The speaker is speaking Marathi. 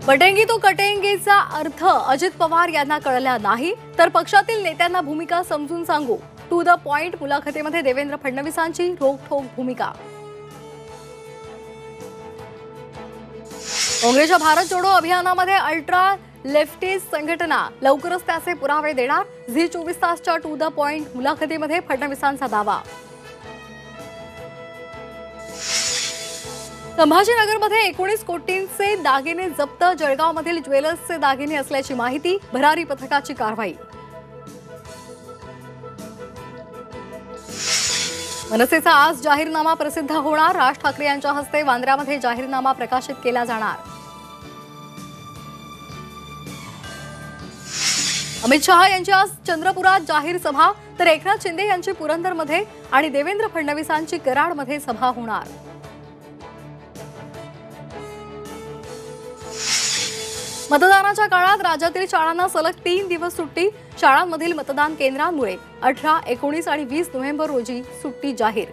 बटेंगी तो कटेंगीचा अर्थ अजित पवार यांना कळला नाही, तर पक्षातील नेत्यांना भूमिका समजून सांगू। टू द पॉइंट मुलाखतीमध्ये देवेंद्र फडणवीसांची रोखठोक भूमिका। काँग्रेसच्या भारत जोडो अभियानामध्ये अल्ट्रा लेफ्टिस्ट संघटना लवकरच त्याचे पुरावे देणार। झी 24 तासच्या टू द पॉइंट मुलाखतीमध्ये फडणवीसांचा दावा। संभाजीनगरमध्ये 19 कोटींचे दागिने जप्त। जळगावमधील ज्वेलर्सचे दागिने असल्याची माहिती। भरारी पथकाची कारवाई। मनसेचा आज जाहीरनामा प्रसिद्ध होणार। राज ठाकरे यांच्या हस्ते वांद्र्यामध्ये जाहीरनामा प्रकाशित केला जाणार। अमित शहा यांची आज चंद्रपुरात जाहीर सभा, तर एकनाथ शिंदे यांची पुरंदरमध्ये आणि देवेंद्र फडणवीसांची कराडमध्ये सभा होणार। मतदानाच्या काळात राज्यातील शाळांना सलग 3 दिवस सुट्टी। शाळांमधील मतदान केंद्रांमुळे 18, 19 आणि 20 नोव्हेंबर रोजी सुट्टी जाहीर।